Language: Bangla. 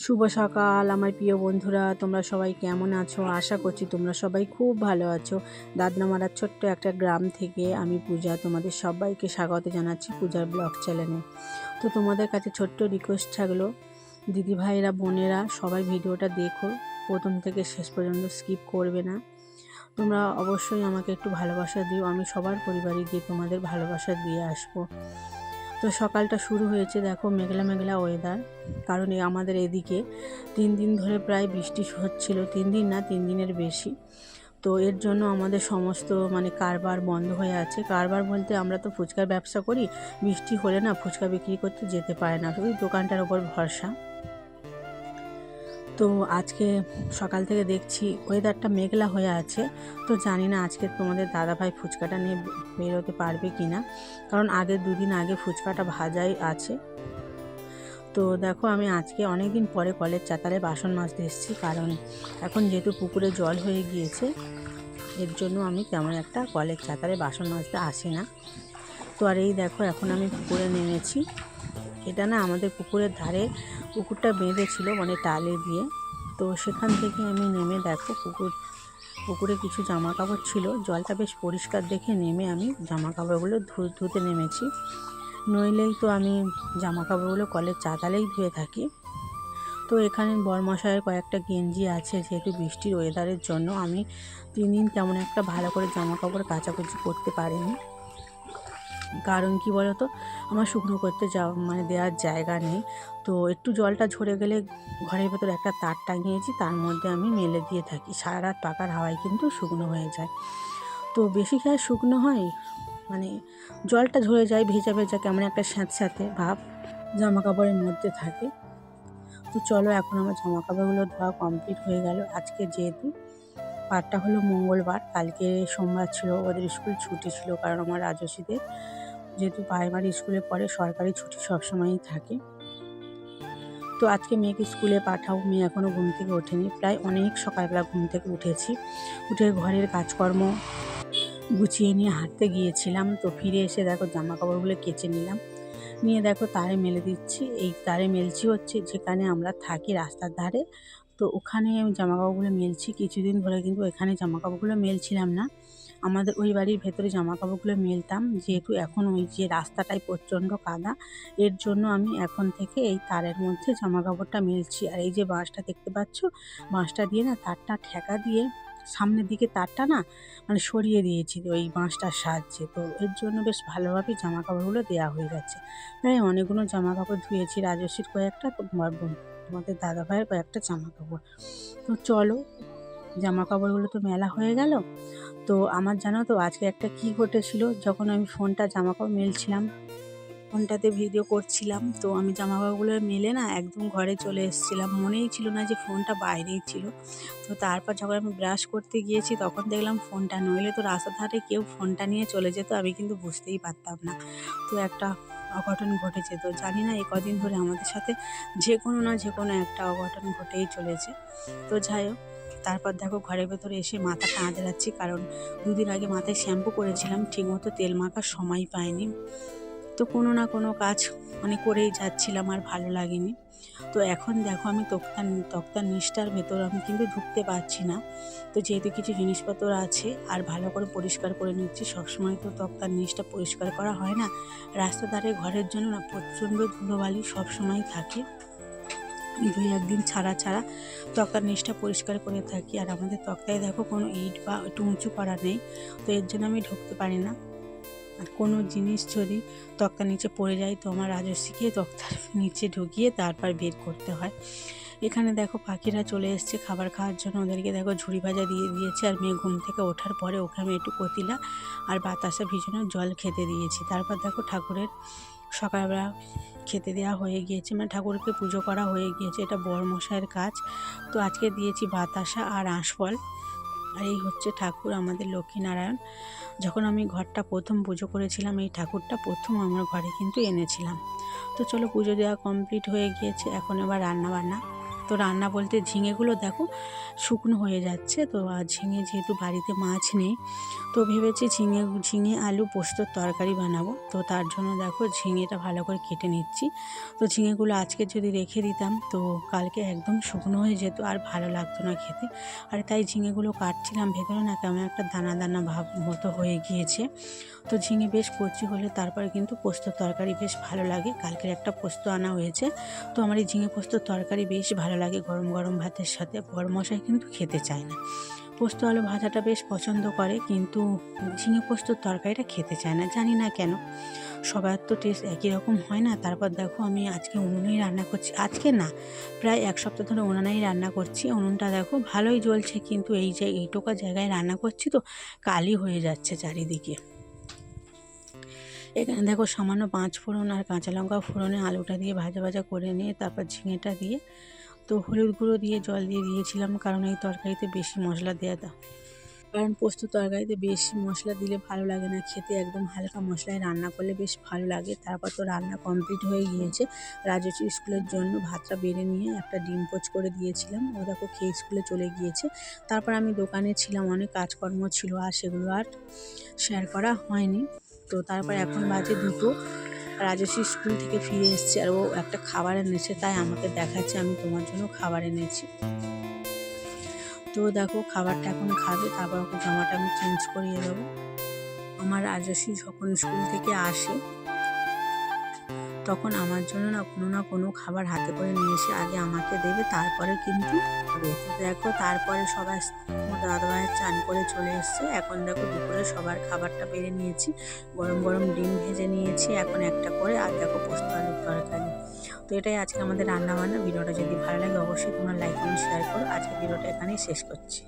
শুভ সকাল আমার প্রিয় বন্ধুরা, তোমরা সবাই কেমন আছো? আশা করছি তোমরা সবাই খুব ভালো আছো। দাদনামারার ছোট্ট একটা গ্রাম থেকে আমি পূজা তোমাদের সবাইকে স্বাগত জানাচ্ছি পূজার ব্লগ চ্যানেলে। তো তোমাদের কাছে ছোট্ট রিকোয়েস্ট থাকলো, দিদি ভাইরা বোনেরা সবাই ভিডিওটা দেখো, প্রথম থেকে শেষ পর্যন্ত স্কিপ করবে না। তোমরা অবশ্যই আমাকে একটু ভালোবাসা দিও, আমি সবার পরিবারে গিয়ে তোমাদের ভালোবাসা দিয়ে আসবো। তো সকালটা শুরু হয়েছে দেখো মেঘলা মেঘলা ওয়েদার, কারণ আমাদের এদিকে 3 দিন ধরে প্রায় বৃষ্টি হচ্ছিল, 3 দিন না 3 দিনের বেশি। তো এর জন্য আমাদের সমস্ত কারবার বন্ধ হয়ে আছে। কারবার বলতে আমরা তো ফুচকার ব্যবসা করি, বৃষ্টি হলে না ফুচকা বিক্রি করতে যেতে পারে না, ওই দোকানটার ওপর ভরসা। তো আজকে সকাল থেকে দেখছি ওয়েদারটা মেঘলা হয়ে আছে, তো জানি না আজকে তোমাদের দাদাভাই ফুচকাটা নিয়ে বেরোতে পারবে কি না, কারণ আগের 2 দিন আগে ফুচকাটা ভাজাই আছে। তো দেখো আমি আজকে অনেক দিন পরে কলের চাতালে বাসন মাজতে এসেছি, কারণ এখন যেহেতু পুকুরে জল হয়ে গিয়েছে, এর জন্য আমি তেমন একটা কলের চাতালে বাসন মাজতে আসি না। তো আর এই দেখো এখন আমি পুকুরে নেমেছি। এটা না আমাদের পুকুরের ধারে পুকুরটা বেঁধেছিল টালি দিয়ে, তো সেখান থেকে আমি নেমে দেখো পুকুরে কিছু জামা কাপড় ছিল, জলটা বেশ পরিষ্কার দেখে নেমে আমি জামা কাপড়গুলো ধুতে নেমেছি। নইলেই তো আমি জামা কাপড়গুলো কলের চাতালেই ধুয়ে থাকি। তো এখানে বরমশাইয়ের কয়েকটা গেঞ্জি আছে, যেহেতু বৃষ্টির ওয়েদারের জন্য আমি 3 দিন তেমন একটা ভালো করে জামা কাপড় কাচাকুচি করতে পারিনি, কারণ কি বলতো আমার শুকনো করতে দেওয়ার জায়গা নেই। তো একটু জলটা ঝরে গেলে ঘরের ভেতর একটা তার টাঙিয়েছি, তার মধ্যে আমি মেলে দিয়ে থাকি, সারা রাত পাকার হাওয়ায় কিন্তু শুকনো হয়ে যায়। তো বেশি খেয়ে শুকনো হয়, জলটা ঝরে যায়, ভেজা ভেজা কেমন একটা স্যাঁতস্যাঁতে ভাব জামা কাপড়ের মধ্যে থাকে। তো চলো এখন আমার জামা কাপড়গুলো ধোয়া কমপ্লিট হয়ে গেল। আজকে যেহেতু বারটা হলো মঙ্গলবার, কালকে সোমবার ছিল, ওদের স্কুল ছুটি ছিল, কারণ আমার রাজস্বীদের যেহেতু প্রাইমারি স্কুলে পড়ে সরকারি ছুটি সবসময়ই থাকে। তো আজকে মেয়েকে স্কুলে পাঠাও, মেয়ে এখনও ঘুম থেকে ওঠেনি, প্রায় অনেক সকালবেলা ঘুম থেকে উঠেছি, উঠে ঘরের কাজকর্ম গুছিয়ে নিয়ে হাঁটতে গিয়েছিলাম। তো ফিরে এসে দেখো জামা কাপড়গুলো কেচে নিলাম, নিয়ে দেখো তারে মেলে দিচ্ছি। এই তারে মেলছি হচ্ছে যেখানে আমরা থাকি রাস্তার ধারে, তো ওখানে আমি জামা কাপড়গুলো মেলছি। কিছুদিন ধরে কিন্তু এখানে জামা কাপড়গুলো মেলছিলাম না, আমাদের ওই বাড়ির ভেতরে জামা কাপড়গুলো মেলতাম, যেহেতু এখন ওই যে রাস্তাটায় প্রচণ্ড কাদা, এর জন্য আমি এখন থেকে এই তারের মধ্যে জামা কাপড়টা মেলছি। আর এই যে বাঁশটা দেখতে পাচ্ছ, বাঁশটা দিয়ে না তারটা ঠেকা দিয়ে সামনের দিকে তারটা না সরিয়ে দিয়েছি ওই বাঁশটার সাহায্যে, তো এর জন্য বেশ ভালোভাবে জামা কাপড়গুলো দেওয়া হয়ে যাচ্ছে। প্রায় অনেকগুলো জামা কাপড় ধুয়েছি, রাজস্বীর কয়েকটা, তোমাদের দাদাভাইয়ের কয়েকটা জামা কাপড়। তো চলো জামা কাপড়গুলো তো মেলা হয়ে গেল। তো আমার জানো তো আজকে একটা কি ঘটেছিল, যখন আমি ফোনটা জামা কাপড় মেলছিলাম, ফোনটাতে ভিডিও করছিলাম, তো আমি জামা কাপড়গুলো মেলে না একদম ঘরে চলে এসেছিলাম, মনেই ছিল না যে ফোনটা বাইরেই ছিল। তো তারপর যখন আমি ব্রাশ করতে গিয়েছি তখন দেখলাম ফোনটা, নইলে তো রাস্তার ধারে কেউ ফোনটা নিয়ে চলে যেত, আমি কিন্তু বুঝতেই পারতাম না। তো একটা অঘটন ঘটেছে, তো জানি না এই কদিন ধরে আমাদের সাথে যে কোনো না যে কোনো একটা অঘটন ঘটেই চলেছে। তো যাই হোক, তারপর দেখো ঘরের ভেতরে এসে মাথাটা আঁচড়াচ্ছি, কারণ 2 দিন আগে মাথায় শ্যাম্পু করেছিলাম, ঠিকমতো তেল মাখার সময় পাইনি। তো কোনো না কোনো কাজ করেই যাচ্ছিলাম, আর ভালো লাগেনি। তো এখন দেখো আমি তক্তার নিচটার ভেতর আমি কিন্তু ঢুকতে পারছি না, তো যেহেতু কিছু জিনিসপত্র আছে আর ভালো করে পরিষ্কার করে নিচ্ছি। সবসময় তো তক্তার নিচটা পরিষ্কার করা হয় না, রাস্তা ধারে ঘরের জন্য না প্রচণ্ড ধুলোবালি সবসময় থাকে, 2-1 দিন ছাড়া ছাড়া তক্তার নিচটা পরিষ্কার করে থাকি। আর আমাদের তক্তায় দেখো কোনো ইট বা একটু উঁচু করা নেই, তো এর জন্য আমি ঢুকতে পারি না। আর কোনো জিনিস যদি তক্তার নিচে পড়ে যায়, তো আমার রাজস্বীকে তক্তার নিচে ঢুকিয়ে তারপর বের করতে হয়। এখানে দেখো পাখিরা চলে এসছে খাবার খাওয়ার জন্য, ওদেরকে দেখো ঝুড়ি ভাজা দিয়ে দিয়েছে। আর মেয়ে ঘুম থেকে ওঠার পরে ওকে আমি একটু কতিলা আর বাতাসা ভিজানো জল খেতে দিয়েছি। তারপর দেখো ঠাকুরের সকালবেলা খেতে দেওয়া হয়ে গিয়েছে, ঠাকুরকে পুজো করা হয়ে গিয়েছে, এটা বড়মশাইয়ের কাজ। তো আজকে দিয়েছি বাতাসা আর আঁশফল। আর এই হচ্ছে ঠাকুর আমাদের লক্ষ্মীনারায়ণ। যখন আমি ঘরটা প্রথম পুজো করেছিলাম, এই ঠাকুরটা প্রথম আমার ঘরে কিন্তু এনেছিলাম। তো চলো পুজো দেওয়া কমপ্লিট হয়ে গিয়েছে, এখন এবার রান্নাবান্না। তো রান্না বলতে ঝিঙেগুলো দেখো শুকনো হয়ে যাচ্ছে। তো আর ঝিঙে যেহেতু বাড়িতে মাছ নেই, তো ভেবেছি ঝিঙে আলু পোস্তর তরকারি বানাবো। তো তার জন্য দেখো ঝিঙেটা ভালো করে কেটে নিচ্ছি। তো ঝিঙেগুলো আজকে যদি রেখে দিতাম তো কালকে একদম শুকনো হয়ে যেত, আর ভালো লাগতো না খেতে। আর তাই ঝিঙেগুলো কাটছিলাম, ভেতরে না কেমন একটা দানা দানা ভাব মতো হয়ে গিয়েছে। তো ঝিঙে বেশ কচি হলে তারপরে কিন্তু পোস্তর তরকারি বেশ ভালো লাগে। কালকের একটা পোস্ত আনা হয়েছে, তো আমার এই ঝিঙে পোস্তর তরকারি বেশ ভালো লাগে গরম গরম ভাতের সাথে। বড়মশাই কিন্তু খেতে চায় না, পোস্ত আলু ভাজাটা বেশ পছন্দ করে, কিন্তু ঝিঙে পোস্তর তরকারিটা খেতে চায় না, জানি না কেন। সবার তো টেস্ট একই রকম হয় না। তারপর দেখো আমি আজকে উনুনেই রান্না করছি, আজকে না প্রায় এক সপ্তাহ ধরে উনুনেই রান্না করছি। উনুনটা দেখো ভালোই জ্বলছে, কিন্তু এইটুকু জায়গায় রান্না করছি তো কালি হয়ে যাচ্ছে চারিদিকে। এখানে দেখো সামান্য 5 ফোড়ন আর কাঁচা লঙ্কা ফোড়নে আলুটা দিয়ে ভাজা ভাজা করে নিয়ে তারপর ঝিঙেটা দিয়ে, তো হলুদ গুঁড়ো দিয়ে জল দিয়ে দিয়েছিলাম, কারণ এই তরকারিতে বেশি মশলা দেওয়া দাও, কারণ পোস্ত তরকারিতে বেশি মশলা দিলে ভালো লাগে না খেতে, একদম হালকা মশলায় রান্না করলে বেশ ভালো লাগে। তারপর তো রান্না কমপ্লিট হয়ে গিয়েছে। রাজস্ব স্কুলের জন্য ভাতটা বেড়ে নিয়ে একটা ডিম পোচ করে দিয়েছিলাম, ও দেখো খেয়ে স্কুলে চলে গিয়েছে। তারপর আমি দোকানে ছিলাম, অনেক কাজকর্ম ছিল, আর সেগুলো আর শেয়ার করা হয়নি। তো তারপর এখন বাজে 2টো, রাজস্বী স্কুল থেকে ফিরে এসছে, আর ও একটা খাবার এনেছে, তাই আমাকে দেখাচ্ছে আমি তোমার জন্য খাবার এনেছি। তো দেখো খাবারটা এখন খাবে, তারপর ওকে জামাটা আমি চেঞ্জ করিয়ে দেবো। আমার রাজস্বী যখন স্কুল থেকে আসে তখন আমার জন্য না কোনো খাবার হাতে করে নিয়ে এসে আগে আমাকে দেবে, তারপরে কিন্তু খাবে। তো দেখো তারপরে সবাই দাদাভাইয়ের চান করে চলে এসছে। এখন দেখো দুপুরে সবার খাবারটা বেড়ে নিয়েছি, গরম গরম ডিম ভেজে নিয়েছি এখন একটা করে, আর দেখো পোস্ত আলুর তরকারি। তো এটাই আজকে আমাদের রান্না বান্না। ভিডিওটা যদি ভালো লাগে অবশ্যই তোমরা লাইক এবং শেয়ার করো। আজকে ভিডিওটা এখানেই শেষ করছি।